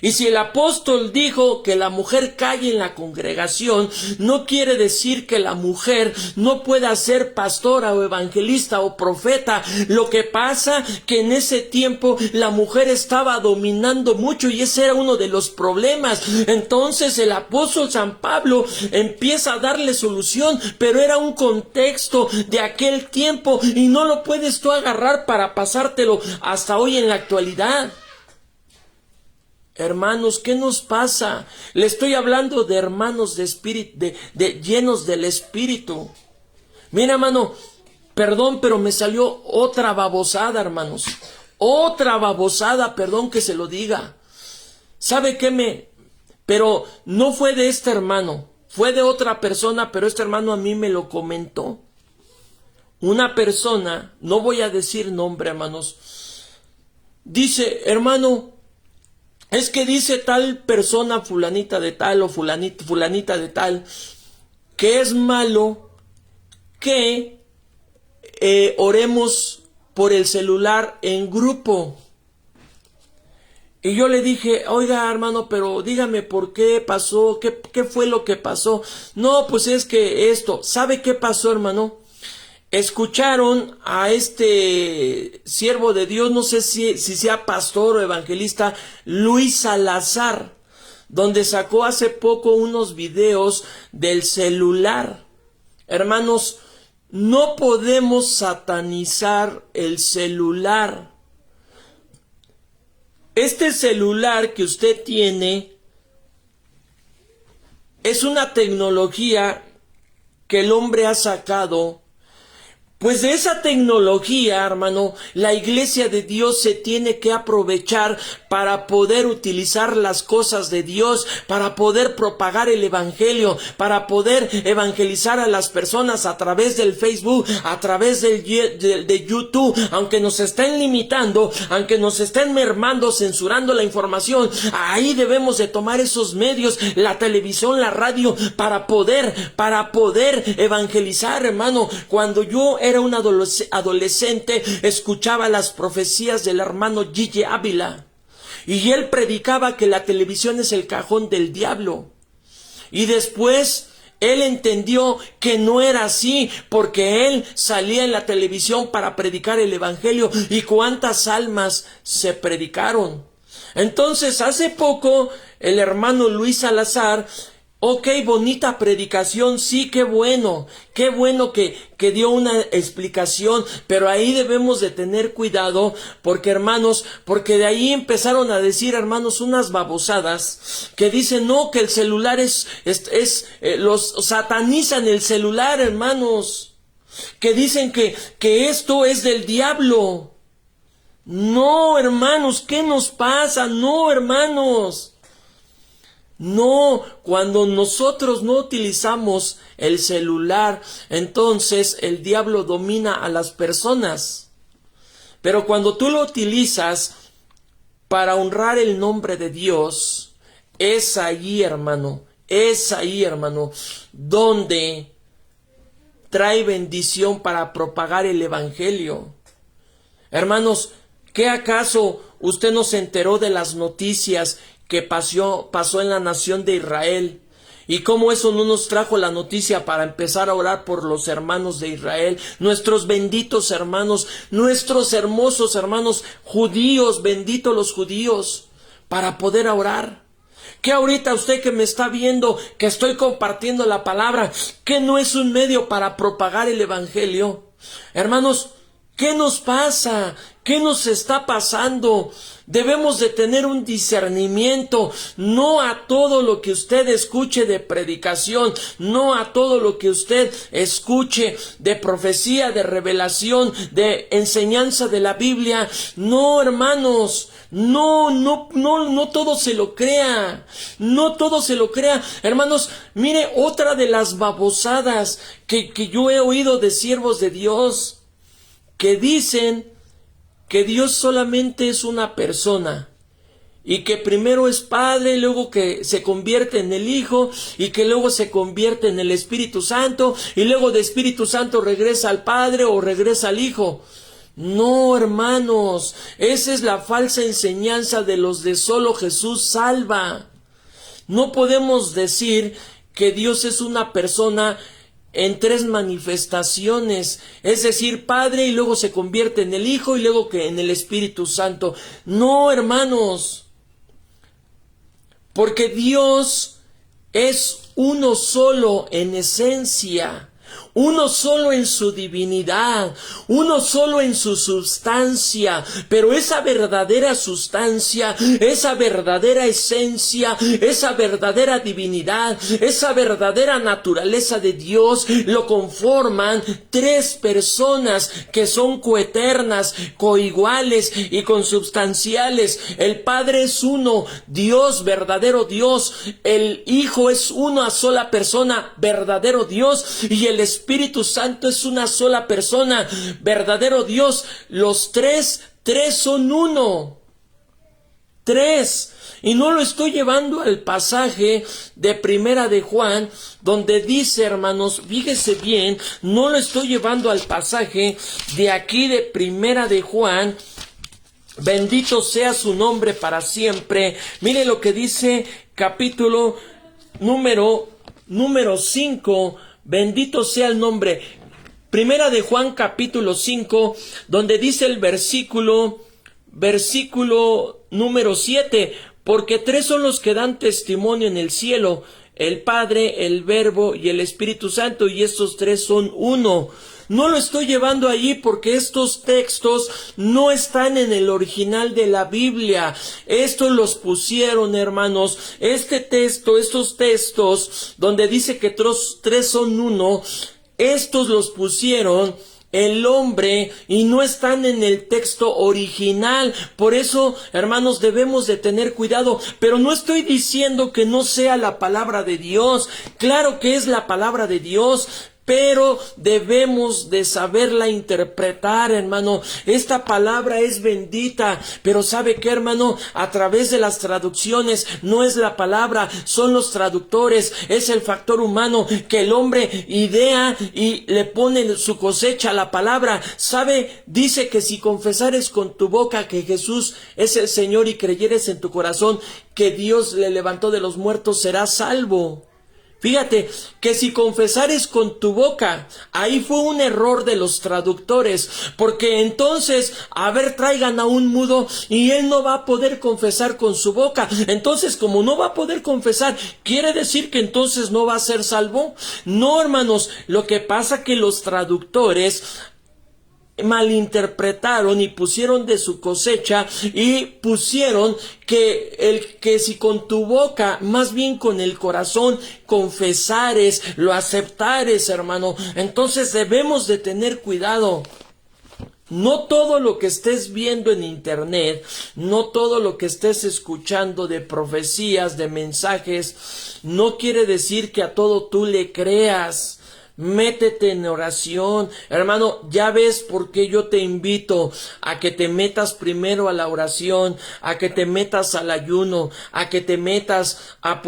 Y si el apóstol dijo que la mujer calle en la congregación, no quiere decir que la mujer no pueda ser pastora o evangelista o profeta. Lo que pasa que en ese tiempo la mujer estaba dominando mucho y ese era uno de los problemas. Entonces el apóstol San Pablo empieza a darle solución, pero era un contexto de aquel tiempo y no lo puedes tú agarrar para pasártelo hasta hoy en la actualidad. Hermanos, ¿qué nos pasa? Le estoy hablando de hermanos de espíritu, llenos del Espíritu. Mira, hermano, perdón, pero me salió otra babosada, hermanos. Otra babosada, perdón que se lo diga. ¿Sabe qué pero no fue de este hermano, fue de otra persona, pero este hermano a mí me lo comentó. Una persona, no voy a decir nombre, hermanos, dice, hermano, es que dice tal persona fulanita de tal o fulanita de tal que es malo que oremos por el celular en grupo. Y yo le dije, oiga hermano, pero dígame por qué pasó, qué fue lo que pasó. No, pues es que esto, ¿sabe qué pasó, hermano? Escucharon a este siervo de Dios, no sé si sea pastor o evangelista, Luis Salazar, donde sacó hace poco unos videos del celular. Hermanos, no podemos satanizar el celular. Este celular que usted tiene es una tecnología que el hombre ha sacado. Pues de esa tecnología, hermano, la iglesia de Dios se tiene que aprovechar para poder utilizar las cosas de Dios, para poder propagar el evangelio, para poder evangelizar a las personas a través del Facebook, a través de YouTube, aunque nos estén limitando, aunque nos estén mermando, censurando la información, ahí debemos de tomar esos medios, la televisión, la radio, para poder evangelizar, hermano. Cuando yo era un adolescente, escuchaba las profecías del hermano Gigi Ávila y él predicaba que la televisión es el cajón del diablo, y después él entendió que no era así, porque él salía en la televisión para predicar el evangelio, y cuántas almas se predicaron. Entonces hace poco el hermano Luis Salazar, ok, bonita predicación, sí, qué bueno que dio una explicación, pero ahí debemos de tener cuidado, porque hermanos, porque de ahí empezaron a decir, hermanos, unas babosadas, que dicen, no, que el celular los satanizan el celular, hermanos, que dicen que esto es del diablo. No, hermanos, ¿qué nos pasa? No, hermanos. No, cuando nosotros no utilizamos el celular, entonces el diablo domina a las personas. Pero cuando tú lo utilizas para honrar el nombre de Dios, es ahí, hermano, donde trae bendición para propagar el evangelio. Hermanos, ¿qué acaso usted no se enteró de las noticias que pasó en la nación de Israel? ¿Y cómo eso no nos trajo la noticia para empezar a orar por los hermanos de Israel? Nuestros benditos hermanos, nuestros hermosos hermanos judíos, benditos los judíos, para poder orar. Que ahorita usted que me está viendo, que estoy compartiendo la palabra, que no es un medio para propagar el evangelio. Hermanos, ¿qué nos pasa? ¿Qué nos está pasando? Debemos de tener un discernimiento, no a todo lo que usted escuche de predicación, no a todo lo que usted escuche de profecía, de revelación, de enseñanza de la Biblia. No, hermanos, no todo se lo crea, no todo se lo crea. Hermanos, mire, otra de las babosadas que yo he oído de siervos de Dios, que dicen que Dios solamente es una persona y que primero es Padre, luego que se convierte en el Hijo y que luego se convierte en el Espíritu Santo y luego de Espíritu Santo regresa al Padre o regresa al Hijo. No, hermanos, esa es la falsa enseñanza de los de solo Jesús salva. No podemos decir que Dios es una persona en tres manifestaciones, es decir, Padre y luego se convierte en el Hijo y luego que en el Espíritu Santo. No, hermanos, porque Dios es uno solo en esencia, uno solo en su divinidad, uno solo en su sustancia, pero esa verdadera sustancia, esa verdadera esencia, esa verdadera divinidad, esa verdadera naturaleza de Dios, lo conforman tres personas que son coeternas, coiguales y consubstanciales. El Padre es uno, Dios, verdadero Dios. El Hijo es una sola persona, verdadero Dios. Y el Espíritu Santo es una sola persona, verdadero Dios. Los tres son uno. Tres. Y no lo estoy llevando al pasaje de Primera de Juan, donde dice, hermanos, fíjese bien, no lo estoy llevando al pasaje de aquí de Primera de Juan. Bendito sea su nombre para siempre. Mire lo que dice capítulo número 5. Bendito sea el nombre. Primera de Juan capítulo 5, donde dice el versículo número 7. Porque tres son los que dan testimonio en el cielo: el Padre, el Verbo y el Espíritu Santo, y estos tres son uno. No lo estoy llevando allí porque estos textos no están en el original de la Biblia. Estos los pusieron, hermanos. Estos textos donde dice que tres son uno, estos los pusieron el hombre y no están en el texto original. Por eso, hermanos, debemos de tener cuidado. Pero no estoy diciendo que no sea la palabra de Dios. Claro que es la palabra de Dios, pero debemos de saberla interpretar, hermano. Esta palabra es bendita, pero ¿sabe qué, hermano? A través de las traducciones no es la palabra, son los traductores, es el factor humano que el hombre idea y le pone su cosecha a la palabra. ¿Sabe? Dice que si confesares con tu boca que Jesús es el Señor y creyeres en tu corazón que Dios le levantó de los muertos, serás salvo. Fíjate, que si confesares con tu boca, ahí fue un error de los traductores, porque entonces, traigan a un mudo y él no va a poder confesar con su boca. Entonces, como no va a poder confesar, ¿quiere decir que entonces no va a ser salvo? No, hermanos, lo que pasa que los traductores malinterpretaron y pusieron de su cosecha y pusieron que si con tu boca, más bien con el corazón, confesares, lo aceptares, hermano. Entonces debemos de tener cuidado. No todo lo que estés viendo en internet, no todo lo que estés escuchando de profecías, de mensajes, no quiere decir que a todo tú le creas. Métete en oración, hermano. Ya ves por qué yo te invito a que te metas primero a la oración, a que te metas al ayuno, a que te metas a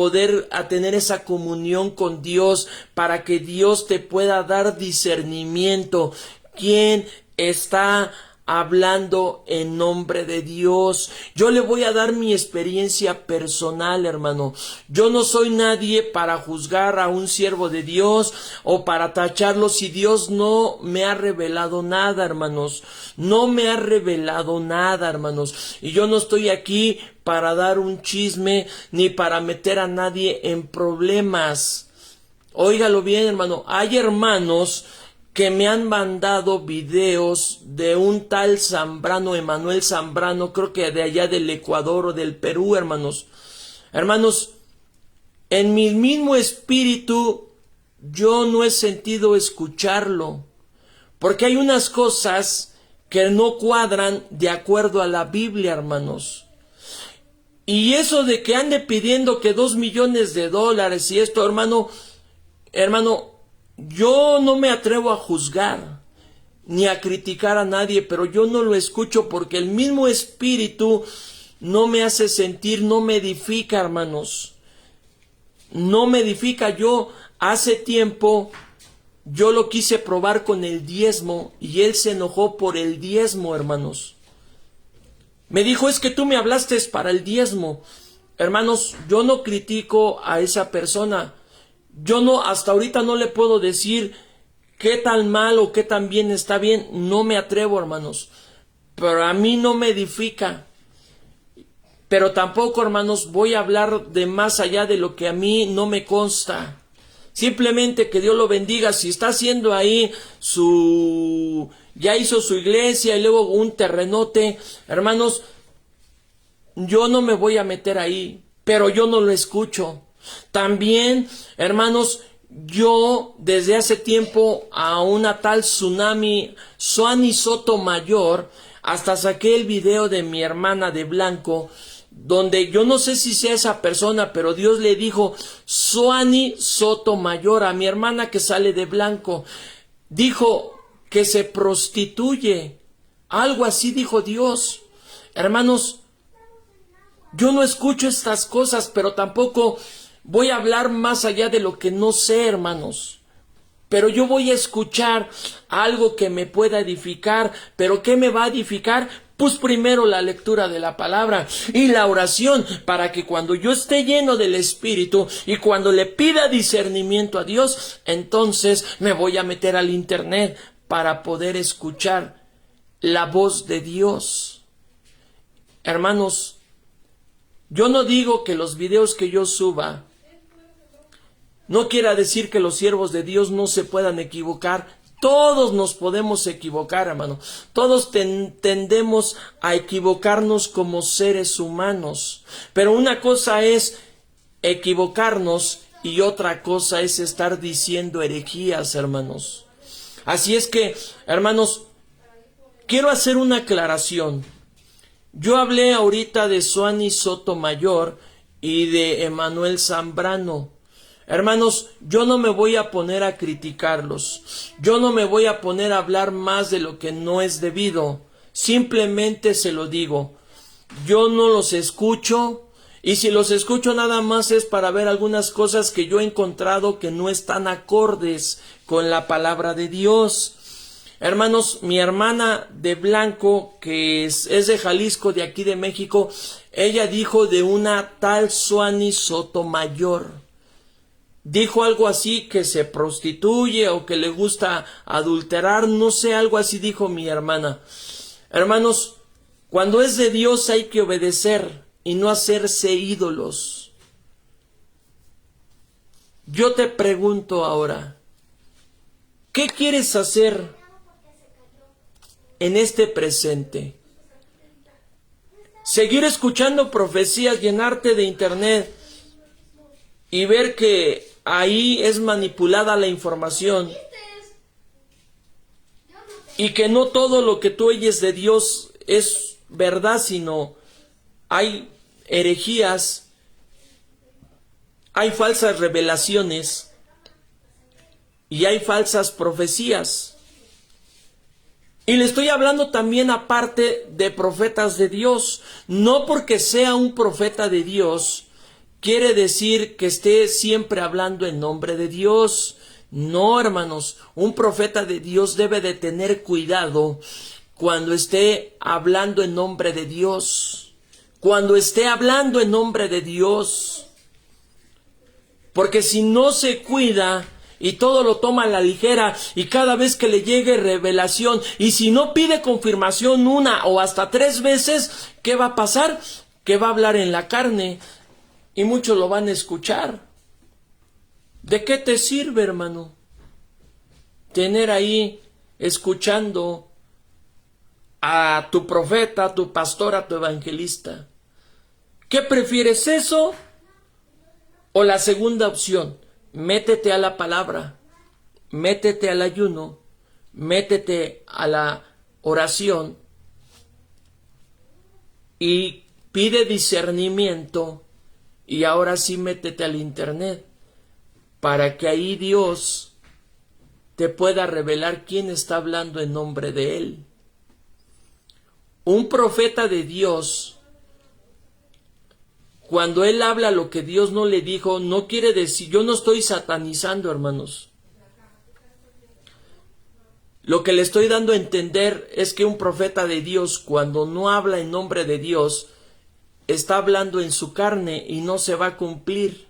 tener esa comunión con Dios, para que Dios te pueda dar discernimiento. ¿Quién está hablando en nombre de Dios? Yo le voy a dar mi experiencia personal, hermano. Yo no soy nadie para juzgar a un siervo de Dios o para tacharlo si Dios no me ha revelado nada, hermanos. No me ha revelado nada, hermanos. Y yo no estoy aquí para dar un chisme ni para meter a nadie en problemas. Óigalo bien, hermano. Hay hermanos que me han mandado videos de un tal Zambrano, Emanuel Zambrano, creo que de allá del Ecuador o del Perú, hermanos. Hermanos, en mi mismo espíritu yo no he sentido escucharlo, porque hay unas cosas que no cuadran de acuerdo a la Biblia, hermanos. Y eso de que ande pidiendo que $2 millones y esto, hermano, yo no me atrevo a juzgar ni a criticar a nadie, pero yo no lo escucho porque el mismo espíritu no me hace sentir, no me edifica, hermanos. No me edifica. Yo hace tiempo yo lo quise probar con el diezmo y él se enojó por el diezmo, hermanos. Me dijo, es que tú me hablaste para el diezmo. Hermanos, yo no critico a esa persona. Yo no, hasta ahorita no le puedo decir qué tan mal o qué tan bien está bien. No me atrevo, hermanos. Pero a mí no me edifica. Pero tampoco, hermanos, voy a hablar de más allá de lo que a mí no me consta. Simplemente que Dios lo bendiga. Si está haciendo ahí ya hizo su iglesia y luego un terrenote, hermanos, yo no me voy a meter ahí, pero yo no lo escucho. También, hermanos, yo desde hace tiempo a una tal Suani Sotomayor, hasta saqué el video de mi hermana de blanco, donde yo no sé si sea esa persona, pero Dios le dijo, Suani Sotomayor, a mi hermana que sale de blanco, dijo que se prostituye. Algo así dijo Dios. Hermanos, yo no escucho estas cosas, pero tampoco voy a hablar más allá de lo que no sé, hermanos. Pero yo voy a escuchar algo que me pueda edificar. ¿Pero qué me va a edificar? Pues primero la lectura de la palabra y la oración, para que cuando yo esté lleno del Espíritu y cuando le pida discernimiento a Dios, entonces me voy a meter al internet para poder escuchar la voz de Dios. Hermanos, yo no digo que los videos que yo suba no quiera decir que los siervos de Dios no se puedan equivocar. Todos nos podemos equivocar, hermano. Todos tendemos a equivocarnos como seres humanos. Pero una cosa es equivocarnos y otra cosa es estar diciendo herejías, hermanos. Así es que, hermanos, quiero hacer una aclaración. Yo hablé ahorita de Suani Sotomayor y de Emanuel Zambrano. Hermanos, yo no me voy a poner a criticarlos. Yo no me voy a poner a hablar más de lo que no es debido. Simplemente se lo digo. Yo no los escucho. Y si los escucho nada más es para ver algunas cosas que yo he encontrado que no están acordes con la palabra de Dios. Hermanos, mi hermana de blanco, que es de Jalisco, de aquí de México, ella dijo de una tal Suani Sotomayor. Dijo algo así, que se prostituye o que le gusta adulterar, no sé, algo así dijo mi hermana. Hermanos, cuando es de Dios hay que obedecer y no hacerse ídolos. Yo te pregunto ahora, ¿qué quieres hacer en este presente? ¿Seguir escuchando profecías, llenarte de internet y ver que ahí es manipulada la información? y que no todo lo que tú oyes de Dios es verdad, sino hay herejías, hay falsas revelaciones y hay falsas profecías. Y le estoy hablando también aparte de profetas de Dios. No porque sea un profeta de Dios quiere decir que esté siempre hablando en nombre de Dios. No, hermanos, un profeta de Dios debe de tener cuidado cuando esté hablando en nombre de Dios. Cuando esté hablando en nombre de Dios. Porque si no se cuida y todo lo toma a la ligera y cada vez que le llegue revelación y si no pide confirmación una o hasta 3 veces, ¿qué va a pasar? Que va a hablar en la carne y muchos lo van a escuchar. ¿De qué te sirve, hermano, tener ahí escuchando a tu profeta, a tu pastor, a tu evangelista? ¿Qué prefieres, eso o la segunda opción? Métete a la palabra, métete al ayuno, métete a la oración y pide discernimiento, y ahora sí métete al internet para que ahí Dios te pueda revelar quién está hablando en nombre de Él. Un profeta de Dios, cuando él habla lo que Dios no le dijo, no quiere decir, yo no estoy satanizando, hermanos. Lo que le estoy dando a entender es que un profeta de Dios, cuando no habla en nombre de Dios, está hablando en su carne y no se va a cumplir.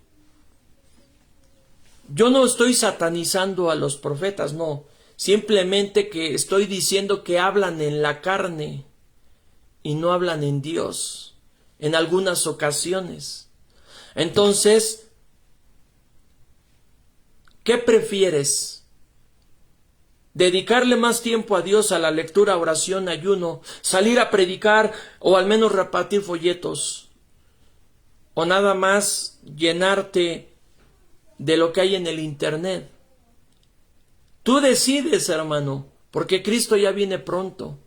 Yo no estoy satanizando a los profetas, no. Simplemente que estoy diciendo que hablan en la carne y no hablan en Dios. En algunas ocasiones. Entonces, ¿qué prefieres? ¿Dedicarle más tiempo a Dios, a la lectura, oración, ayuno, salir a predicar o al menos repartir folletos? ¿O nada más llenarte de lo que hay en el internet? Tú decides, hermano, porque Cristo ya viene pronto.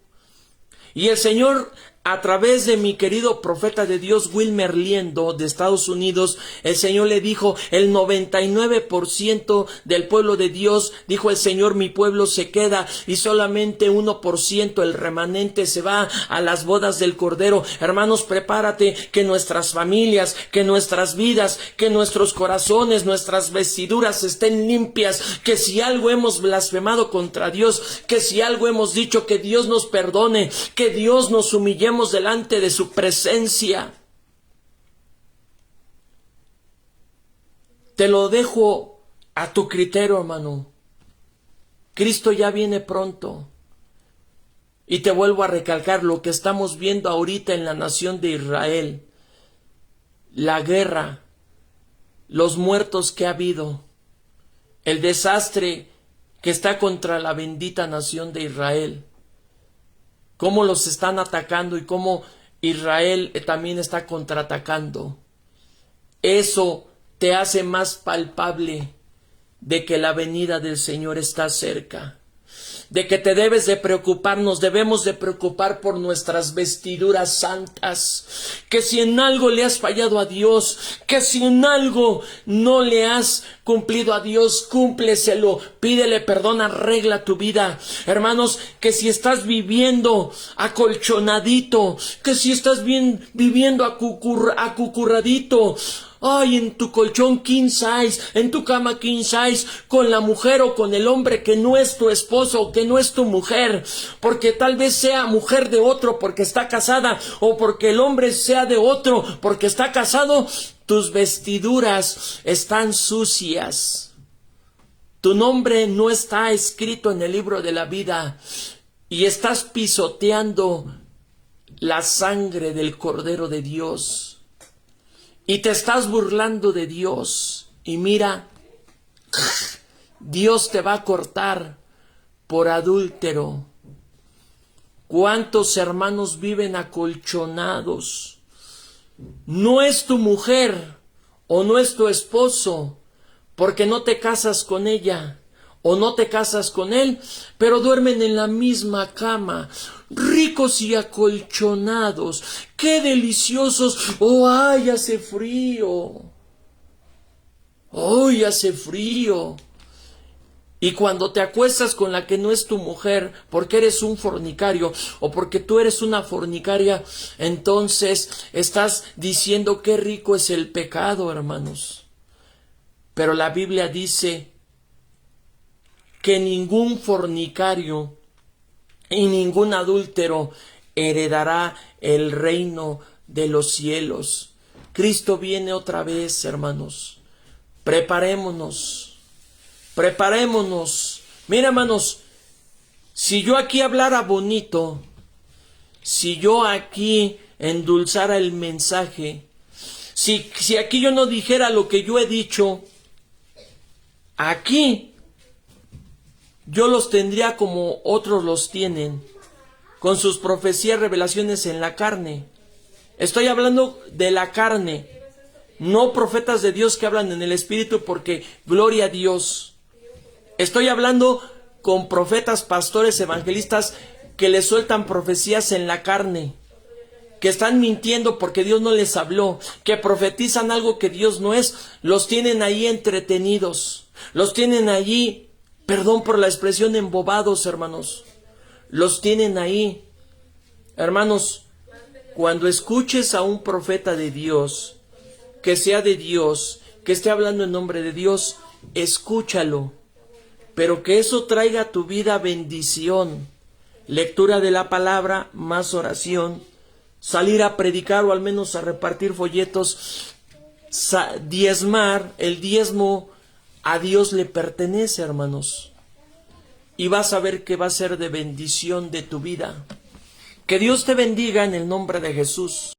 Y el Señor, a través de mi querido profeta de Dios, Wilmer Liendo, de Estados Unidos, el Señor le dijo, el 99% del pueblo de Dios, dijo el Señor, mi pueblo se queda y solamente 1%, el remanente, se va a las bodas del Cordero. Hermanos, prepárate, que nuestras familias, que nuestras vidas, que nuestros corazones, nuestras vestiduras estén limpias, que si algo hemos blasfemado contra Dios, que si algo hemos dicho, que Dios nos perdone, que Dios nos humillemos delante de su presencia. Te lo dejo a tu criterio, hermano. Cristo ya viene pronto. Y te vuelvo a recalcar lo que estamos viendo ahorita en la nación de Israel. La guerra, los muertos que ha habido, el desastre que está contra la bendita nación de Israel. Cómo los están atacando y cómo Israel también está contraatacando. Eso te hace más palpable de que la venida del Señor está cerca. De que te debes de preocupar, nos debemos de preocupar por nuestras vestiduras santas. Que si en algo le has fallado a Dios, que si en algo no le has cumplido a Dios, cúmpleselo, pídele perdón, arregla tu vida. Hermanos, que si estás viviendo acolchonadito, que si estás viviendo acucurradito, ay, en tu colchón king size, en tu cama king size, con la mujer o con el hombre que no es tu esposo o que no es tu mujer, porque tal vez sea mujer de otro porque está casada, o porque el hombre sea de otro porque está casado, tus vestiduras están sucias. Tu nombre no está escrito en el libro de la vida y estás pisoteando la sangre del Cordero de Dios. Y te estás burlando de Dios. Y mira, Dios te va a cortar por adúltero. ¿Cuántos hermanos viven acolchonados? No es tu mujer o no es tu esposo porque no te casas con ella, o no te casas con él, pero duermen en la misma cama, ricos y acolchonados. ¡Qué deliciosos! ¡Oh, ay, hace frío! ¡Oh, hace frío! Y cuando te acuestas con la que no es tu mujer, porque eres un fornicario o porque tú eres una fornicaria, entonces estás diciendo qué rico es el pecado, hermanos. Pero la Biblia dice que ningún fornicario y ningún adúltero heredará el reino de los cielos. Cristo viene otra vez, hermanos. Preparémonos. Preparémonos. Mira, hermanos, si yo aquí hablara bonito, si yo aquí endulzara el mensaje, si aquí yo no dijera lo que yo he dicho, aquí yo los tendría como otros los tienen, con sus profecías, revelaciones en la carne. Estoy hablando de la carne, no profetas de Dios que hablan en el Espíritu, porque gloria a Dios. Estoy hablando con profetas, pastores, evangelistas que les sueltan profecías en la carne, que están mintiendo porque Dios no les habló, que profetizan algo que Dios no es. Los tienen ahí entretenidos, los tienen allí, perdón por la expresión, embobados, hermanos. Los tienen ahí. Hermanos, cuando escuches a un profeta de Dios, que sea de Dios, que esté hablando en nombre de Dios, escúchalo. Pero que eso traiga a tu vida bendición, lectura de la palabra, más oración, salir a predicar o al menos a repartir folletos, diezmar. El diezmo a Dios le pertenece, hermanos, y vas a ver que va a ser de bendición de tu vida. Que Dios te bendiga en el nombre de Jesús.